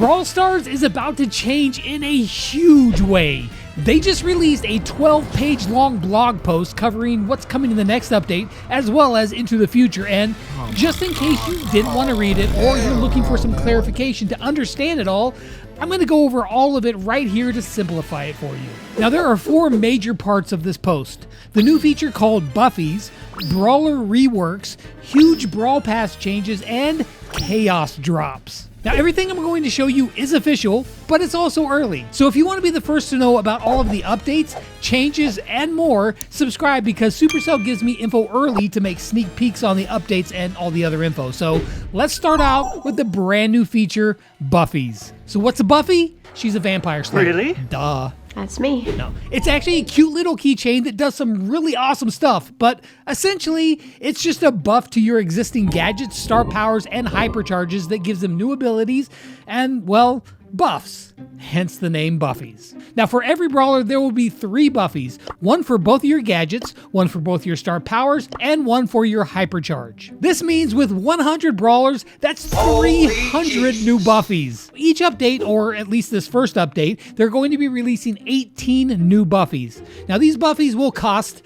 Brawl Stars is about to change in a huge way. They just released a 12-page long blog post covering what's coming in the next update, as well as into the future, and just in case you didn't want to read it or you're looking for some clarification to understand it all, I'm going to go over all of it right here to simplify it for you. Now, there are 4 major parts of this post. The new feature called Buffies, Brawler Reworks, huge Brawl Pass changes, and Chaos Drops. Now, everything I'm going to show you is official, but it's also early. So if you want to be the first to know about all of the updates, changes, and more, subscribe because Supercell gives me info early to make sneak peeks on the updates and all the other info. So let's start out with the brand new feature, Buffies. So what's a Buffy? She's a vampire slayer. Really? Duh. That's me. No, it's actually a cute little keychain that does some really awesome stuff, but essentially, it's just a buff to your existing gadgets, star powers, and hypercharges that gives them new abilities and, well, buffs. Hence the name Buffies. Now, for every brawler, there will be 3 Buffies. One for both of your gadgets, one for both your star powers, and one for your hypercharge. This means with 100 brawlers, that's 300 new Buffies. Each update, or at least this first update, they're going to be releasing 18 new Buffies. Now, these Buffies will cost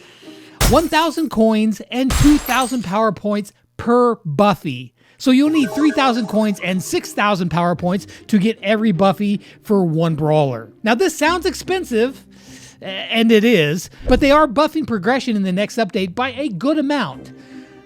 1,000 coins and 2,000 power points per Buffy. So you'll need 3,000 coins and 6,000 power points to get every Buffy for one brawler. Now this sounds expensive, and it is, but they are buffing progression in the next update by a good amount.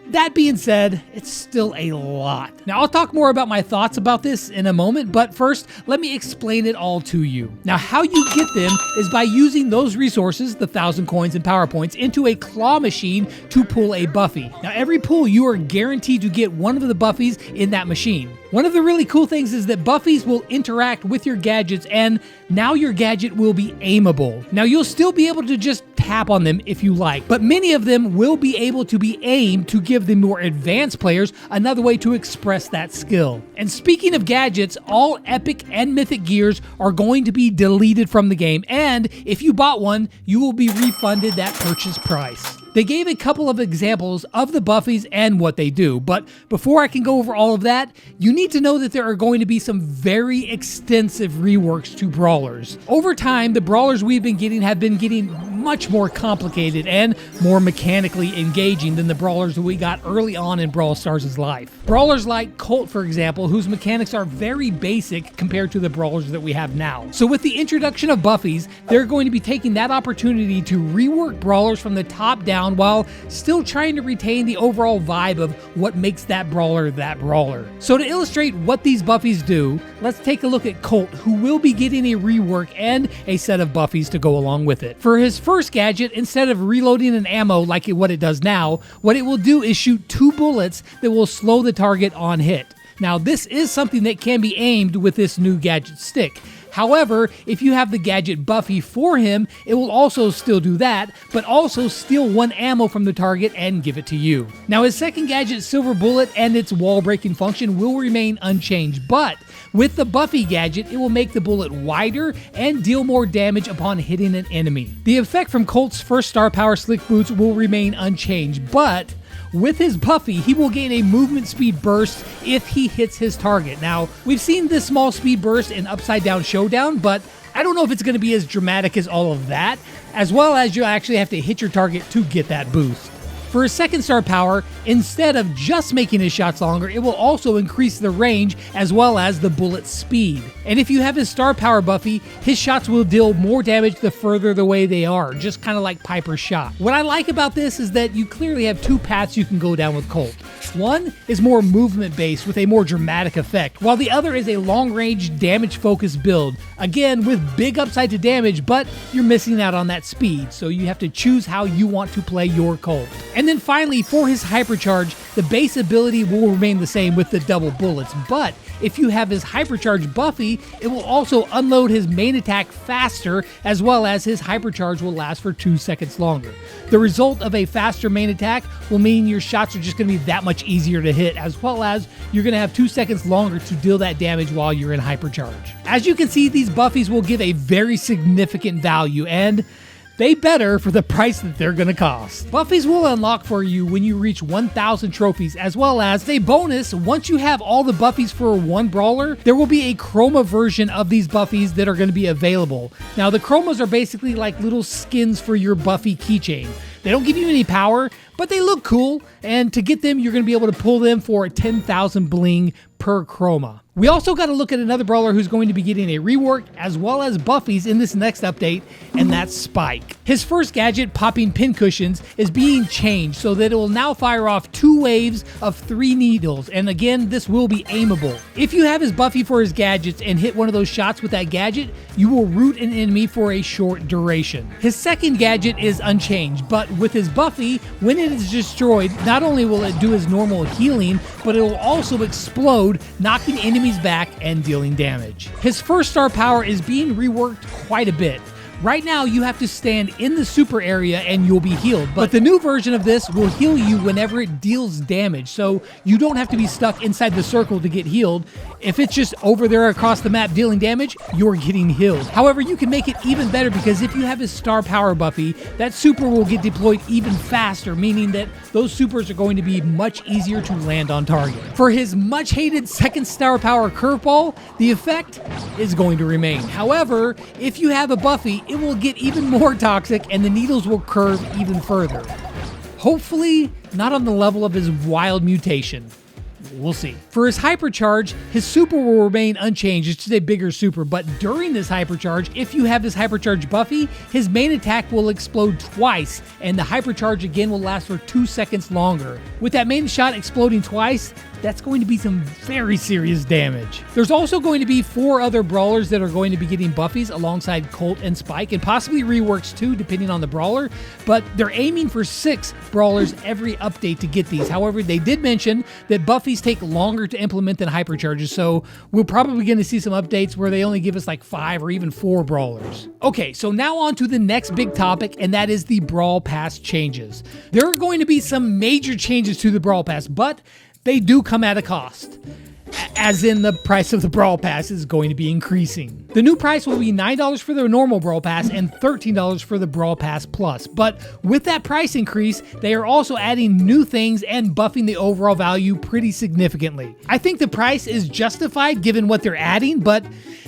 That being said, it's still a lot. Now, I'll talk more about my thoughts about this in a moment, but first, let me explain it all to you. Now, how you get them is by using those resources, the 1,000 coins and power points, into a claw machine to pull a Buffy. Now, every pull, you are guaranteed to get one of the Buffies in that machine. One of the really cool things is that Buffies will interact with your gadgets, and now your gadget will be aimable. Now, you'll still be able to just tap on them if you like, but many of them will be able to be aimed to give the more advanced players another way to express that skill. And speaking of gadgets, all epic and mythic gears are going to be deleted from the game, and if you bought one, you will be refunded that purchase price. They gave a couple of examples of the Buffies and what they do, but before I can go over all of that, you need to know that there are going to be some very extensive reworks to brawlers. Over time, the brawlers we've been getting have been getting much more complicated and more mechanically engaging than the brawlers that we got early on in Brawl Stars' life. Brawlers like Colt, for example, whose mechanics are very basic compared to the brawlers that we have now. So with the introduction of Buffies, they're going to be taking that opportunity to rework brawlers from the top down while still trying to retain the overall vibe of what makes that brawler that brawler. So to illustrate what these Buffies do, let's take a look at Colt, who will be getting a rework and a set of Buffies to go along with it. For his first gadget, instead of reloading an ammo like what it does now, what it will do is shoot 2 bullets that will slow the target on hit. Now, this is something that can be aimed with this new gadget stick. However, if you have the gadget Buffy for him, it will also still do that, but also steal 1 ammo from the target and give it to you. Now, his second gadget, Silver Bullet, and its wall-breaking function will remain unchanged, but with the Buffy gadget, it will make the bullet wider and deal more damage upon hitting an enemy. The effect from Colt's first star power Slick Boots will remain unchanged, but with his Buffy, he will gain a movement speed burst if he hits his target. Now, we've seen this small speed burst in Upside Down Showdown, but I don't know if it's going to be as dramatic as all of that, as well as you actually have to hit your target to get that boost. For his second star power, instead of just making his shots longer, it will also increase the range as well as the bullet speed. And if you have his star power Buffy, his shots will deal more damage the further away they are, just kind of like Piper's shot. What I like about this is that you clearly have 2 paths you can go down with Colt. One is more movement based with a more dramatic effect, while the other is a long range damage focused build. Again, with big upside to damage, but you're missing out on that speed, so you have to choose how you want to play your Colt. And then finally, for his hypercharge, the base ability will remain the same with the double bullets, but if you have his hypercharge Buffy, it will also unload his main attack faster, as well as his hypercharge will last for 2 seconds longer. The result of a faster main attack will mean your shots are just going to be that much easier to hit, as well as you're going to have 2 seconds longer to deal that damage while you're in hypercharge. As you can see, these Buffies will give a very significant value, and they better for the price that they're gonna cost. Buffies will unlock for you when you reach 1,000 trophies, as well as a bonus. Once you have all the Buffies for one brawler, there will be a chroma version of these Buffies that are gonna be available. Now, the chromas are basically like little skins for your Buffy keychain. They don't give you any power, but they look cool, and to get them, you're going to be able to pull them for 10,000 bling per chroma. We also got to look at another brawler who's going to be getting a rework as well as Buffies in this next update, and that's Spike. His first gadget, popping pincushions, is being changed so that it will now fire off 2 waves of 3 needles, and again, this will be aimable. If you have his Buffy for his gadgets and hit one of those shots with that gadget, you will root an enemy for a short duration. His second gadget is unchanged, but with his Buffy, when it is destroyed, not only will it do his normal healing, but it will also explode, knocking enemies back and dealing damage. His first star power is being reworked quite a bit. Right now, you have to stand in the super area and you'll be healed, but the new version of this will heal you whenever it deals damage, so you don't have to be stuck inside the circle to get healed. If it's just over there across the map dealing damage, you're getting healed. However, you can make it even better because if you have his star power Buffy, that super will get deployed even faster, meaning that those supers are going to be much easier to land on target. For his much hated second star power curveball, the effect is going to remain. However, if you have a Buffy, it will get even more toxic and the needles will curve even further. Hopefully, not on the level of his wild mutation. We'll see. For his hypercharge, his super will remain unchanged. It's just a bigger super, but during this hypercharge, if you have his hypercharge Buffy, his main attack will explode twice, and the hypercharge again will last for 2 seconds longer. With that main shot exploding twice, that's going to be some very serious damage. There's also going to be 4 other brawlers that are going to be getting Buffies alongside Colt and Spike, and possibly reworks too, depending on the brawler, but they're aiming for 6 brawlers every update to get these. However, they did mention that Buffies take longer to implement than hypercharges, so we're probably going to see some updates where they only give us like 5 or even 4 brawlers. Okay, so now on to the next big topic, and that is the Brawl Pass changes. There are going to be some major changes to the Brawl Pass, but they do come at a cost. As in, the price of the Brawl Pass is going to be increasing. The new price will be $9 for the normal Brawl Pass and $13 for the Brawl Pass Plus. But with that price increase, they are also adding new things and buffing the overall value pretty significantly. I think the price is justified given what they're adding, but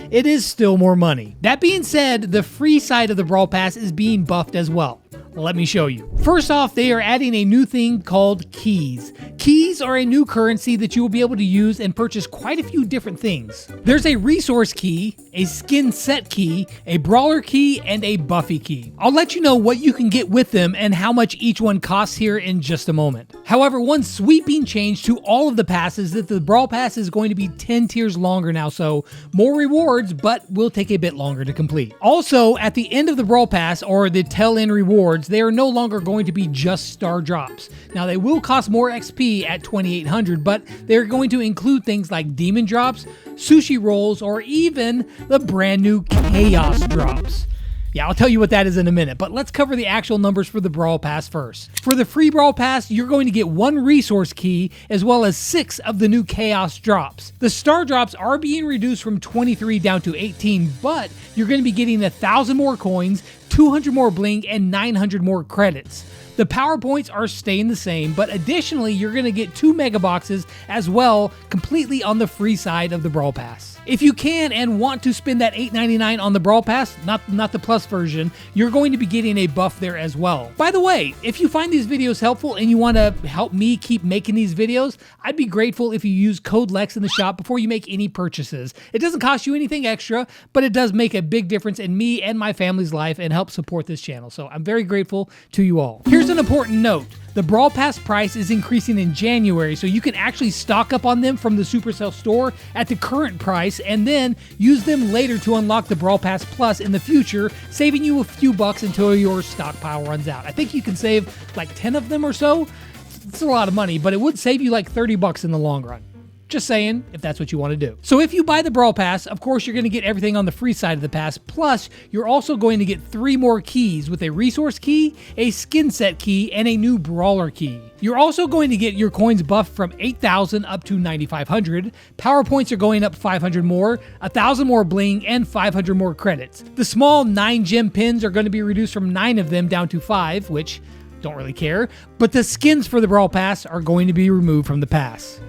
it is still more money. That being said, the free side of the Brawl Pass is being buffed as well. Let me show you. First off, they are adding a new thing called keys. Keys are a new currency that you will be able to use and purchase quite a few different things. There's a resource key, a skin set key, a brawler key, and a Buffy key. I'll let you know what you can get with them and how much each one costs here in just a moment. However, one sweeping change to all of the passes is that the Brawl Pass is going to be 10 tiers longer now, so more rewards, but will take a bit longer to complete. Also, at the end of the Brawl Pass, or the tail-end rewards, they are no longer going to be just star drops. Now, they will cost more XP at 2,800, but they're going to include things like demon drops, sushi rolls, or even the brand new chaos drops. Yeah, I'll tell you what that is in a minute, but let's cover the actual numbers for the Brawl Pass first. For the free Brawl Pass, you're going to get 1 resource key as well as 6 of the new chaos drops. The star drops are being reduced from 23 down to 18, but you're going to be getting 1,000 more coins, 200 more bling, and 900 more credits. The power points are staying the same, but additionally, you're going to get 2 mega boxes as well, completely on the free side of the Brawl Pass. If you can and want to spend that $8.99 on the Brawl Pass, not the plus version, you're going to be getting a buff there as well. By the way, if you find these videos helpful and you want to help me keep making these videos, I'd be grateful if you use code LEX in the shop before you make any purchases. It doesn't cost you anything extra, but it does make a big difference in me and my family's life and help support this channel. So I'm very grateful to you all. Here's an important note. The Brawl Pass price is increasing in January, so you can actually stock up on them from the Supercell store at the current price and then use them later to unlock the Brawl Pass Plus in the future, saving you a few bucks until your stockpile runs out. I think you can save like 10 of them or so. It's a lot of money, but it would save you like 30 bucks in the long run. Just saying, if that's what you want to do. So if you buy the Brawl Pass, of course, you're going to get everything on the free side of the pass. Plus, you're also going to get 3 more keys with a resource key, a skin set key, and a new brawler key. You're also going to get your coins buffed from 8,000 up to 9,500. Power points are going up 500 more, 1,000 more bling, and 500 more credits. The small 9 gem pins are going to be reduced from 9 of them down to 5, which don't really care. But the skins for the Brawl Pass are going to be removed from the pass.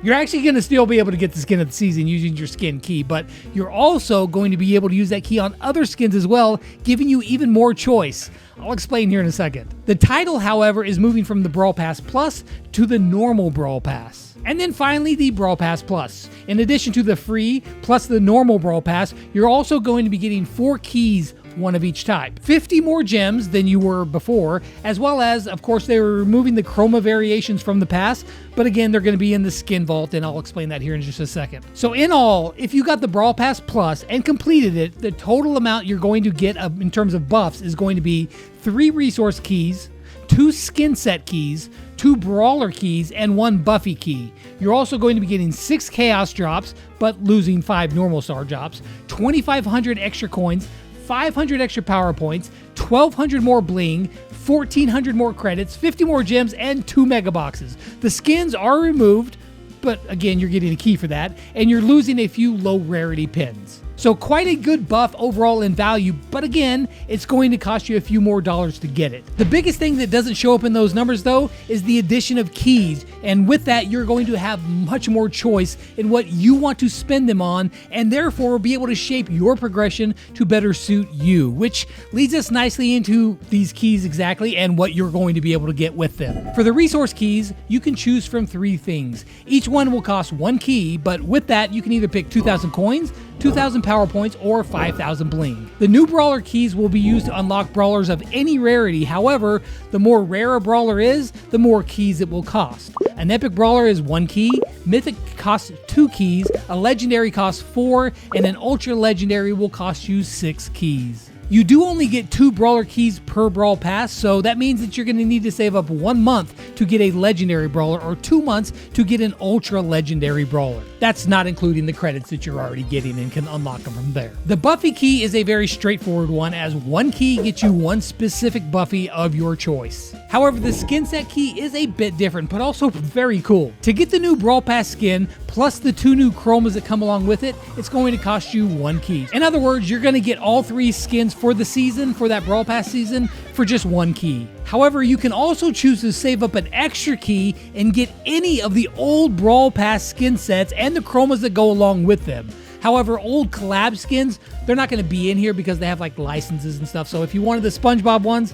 You're actually going to still be able to get the skin of the season using your skin key, but you're also going to be able to use that key on other skins as well, giving you even more choice. I'll explain here in a second. The title, however, is moving from the Brawl Pass Plus to the normal Brawl Pass. And then finally, the Brawl Pass Plus. In addition to the free plus the normal Brawl Pass, you're also going to be getting 4 keys, 1 of each type. 50 more gems than you were before, as well as, of course, they were removing the chroma variations from the pass, but again, they're going to be in the skin vault, and I'll explain that here in just a second. So in all, if you got the Brawl Pass Plus and completed it, the total amount you're going to get in terms of buffs is going to be 3 resource keys, 2 skin set keys, 2 brawler keys, and 1 Buffy key. You're also going to be getting 6 chaos drops, but losing 5 normal star drops, 2,500 extra coins, 500 extra power points, 1,200 more bling, 1,400 more credits, 50 more gems, and 2 mega boxes. The skins are removed, but again, you're getting a key for that, and you're losing a few low rarity pins. So quite a good buff overall in value, but again, it's going to cost you a few more dollars to get it. The biggest thing that doesn't show up in those numbers though is the addition of keys, and with that you're going to have much more choice in what you want to spend them on, and therefore be able to shape your progression to better suit you, which leads us nicely into these keys exactly and what you're going to be able to get with them. For the resource keys, you can choose from 3 things. Each one will cost 1 key, but with that you can either pick 2,000 coins, 2,000 power points, or 5,000 bling. The new brawler keys will be used to unlock brawlers of any rarity. However, the more rare a brawler is, the more keys it will cost. An epic brawler is 1 key, mythic costs 2 keys, a legendary costs 4, and an ultra legendary will cost you 6 keys. You do only get 2 brawler keys per brawl pass, so that means that you're going to need to save up 1 month to get a legendary brawler or 2 months to get an ultra legendary brawler. That's not including the credits that you're already getting and can unlock them from there. The Buffy key is a very straightforward one, as 1 key gets you 1 specific Buffy of your choice. However, the skin set key is a bit different, but also very cool. To get the new Brawl Pass skin, plus the 2 new chromas that come along with it, it's going to cost you 1 key. In other words, you're going to get all 3 skins for the season, for that Brawl Pass season, for just 1 key. However, you can also choose to save up an extra key and get any of the old Brawl Pass skin sets and the chromas that go along with them. However, old collab skins, they're not going to be in here because they have like licenses and stuff. So if you wanted the SpongeBob ones,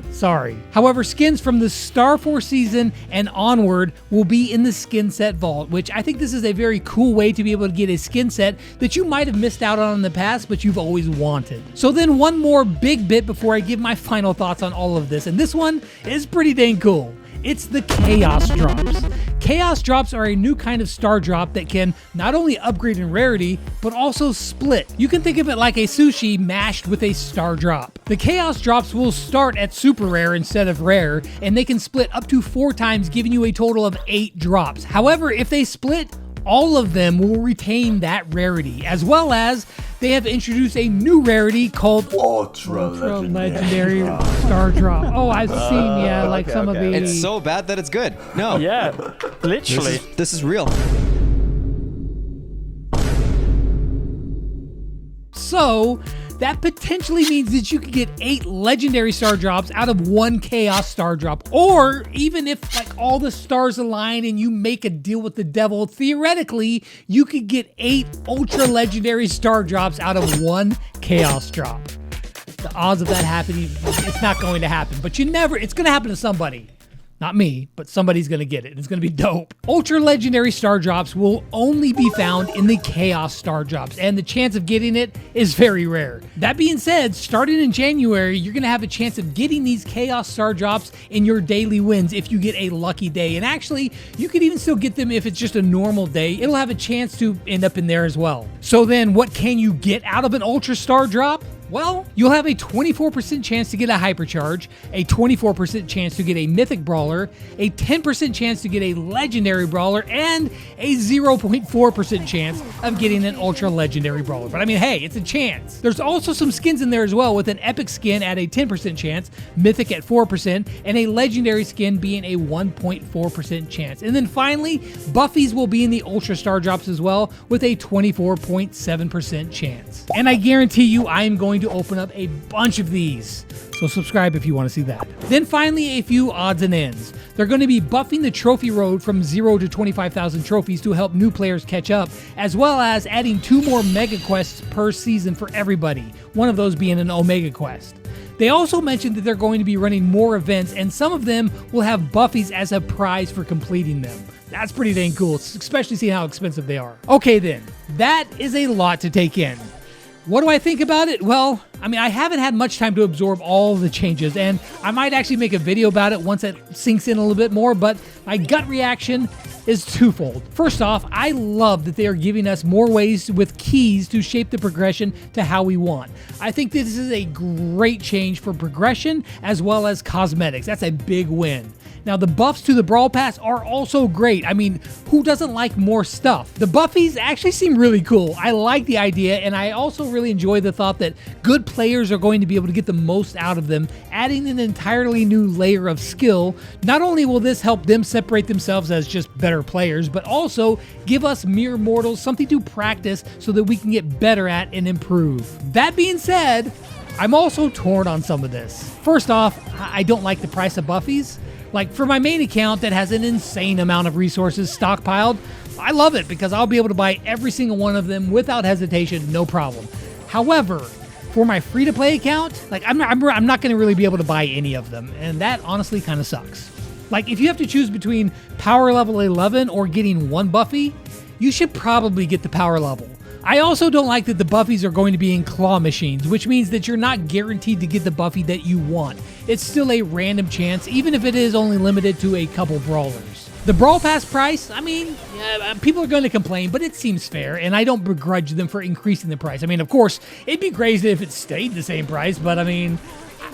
sorry. However, skins from the Star Force season and onward will be in the skin set vault, which I think this is a very cool way to be able to get a skin set that you might have missed out on in the past, but you've always wanted. So then one more big bit before I give my final thoughts on all of this, and this one is pretty dang cool. It's the Chaos Drops. Chaos Drops are a new kind of star drop that can not only upgrade in rarity, but also split. You can think of it like a sushi mashed with a star drop. The Chaos Drops will start at super rare instead of rare, and they can split up to 4 times, giving you a total of 8 drops. However, if they split, all of them will retain that rarity, as well as they have introduced a new rarity called Ultra Legendary Star Drop. Oh, I've seen, like some of the... It's so bad that it's good. No. Yeah, literally. This is real. So, that potentially means that you could get 8 legendary star drops out of 1 chaos star drop. Or even if like all the stars align and you make a deal with the devil, theoretically, you could get 8 ultra legendary star drops out of 1 chaos drop. The odds of that happening, it's not going to happen, but it's going to happen to somebody. Not me, but somebody's going to get it. It's going to be dope. Ultra Legendary Star Drops will only be found in the Chaos Star Drops, and the chance of getting it is very rare. That being said, starting in January, you're going to have a chance of getting these Chaos Star Drops in your daily wins if you get a lucky day. And actually, you could even still get them if it's just a normal day. It'll have a chance to end up in there as well. So then, what can you get out of an Ultra Star Drop? Well, you'll have a 24% chance to get a hypercharge, a 24% chance to get a mythic brawler, a 10% chance to get a legendary brawler, and a 0.4% chance of getting an ultra legendary brawler. But I mean, hey, it's a chance. There's also some skins in there as well, with an epic skin at a 10% chance, mythic at 4%, and a legendary skin being a 1.4% chance. And then finally, buffies will be in the ultra star drops as well, with a 24.7% chance. And I guarantee you I'm going to open up a bunch of these, so subscribe if you want to see that. Then finally, a few odds and ends. They're going to be buffing the trophy road from 0 to 25,000 trophies to help new players catch up, as well as adding 2 more mega quests per season for everybody, one of those being an omega quest. They also mentioned that they're going to be running more events, and some of them will have buffies as a prize for completing them. That's pretty dang cool, especially seeing how expensive they are. Okay then, that is a lot to take in. What do I think about it? Well, I mean, I haven't had much time to absorb all the changes, and I might actually make a video about it once it sinks in a little bit more, but my gut reaction is twofold. First off, I love that they are giving us more ways with keys to shape the progression to how we want. I think this is a great change for progression as well as cosmetics. That's a big win. Now, the buffs to the Brawl Pass are also great. I mean, who doesn't like more stuff? The buffies actually seem really cool. I like the idea, and I also really enjoy the thought that good players are going to be able to get the most out of them, adding an entirely new layer of skill. Not only will this help them separate themselves as just better players, but also give us mere mortals something to practice so that we can get better at and improve. That being said, I'm also torn on some of this. First off, I don't like the price of buffies. Like, for my main account that has an insane amount of resources stockpiled, I love it because I'll be able to buy every single one of them without hesitation, no problem. However, for my free-to-play account, like, I'm not going to really be able to buy any of them, and that honestly kind of sucks. Like, if you have to choose between power level 11 or getting one buffy, you should probably get the power level. I also don't like that the buffies are going to be in claw machines, which means that you're not guaranteed to get the buffy that you want. It's still a random chance, even if it is only limited to a couple brawlers. The Brawl Pass price, I mean, people are going to complain, but it seems fair, and I don't begrudge them for increasing the price. I mean, of course, it'd be crazy if it stayed the same price, but I mean,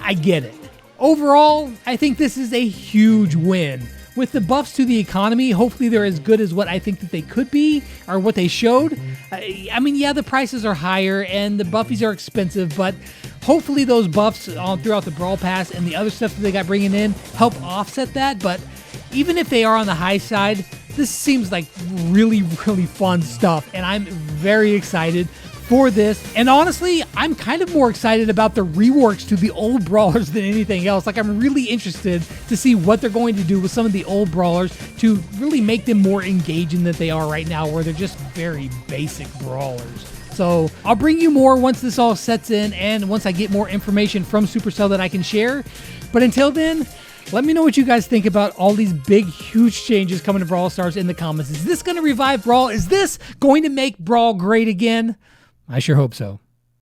I get it. Overall, I think this is a huge win. With the buffs to the economy, hopefully they're as good as what I think that they could be, or what they showed. I mean, yeah, the prices are higher and the buffies are expensive, but hopefully those buffs throughout the Brawl Pass and the other stuff that they got bringing in help offset that. But even if they are on the high side, this seems like really, really fun stuff, and I'm very excited for this. And honestly, I'm kind of more excited about the reworks to the old brawlers than anything else. Like, I'm really interested to see what they're going to do with some of the old brawlers to really make them more engaging than they are right now, where they're just very basic brawlers. So I'll bring you more once this all sets in and once I get more information from Supercell that I can share. But until then, let me know what you guys think about all these big, huge changes coming to Brawl Stars in the comments. Is this going to revive Brawl? Is this going to make Brawl great again? I sure hope so.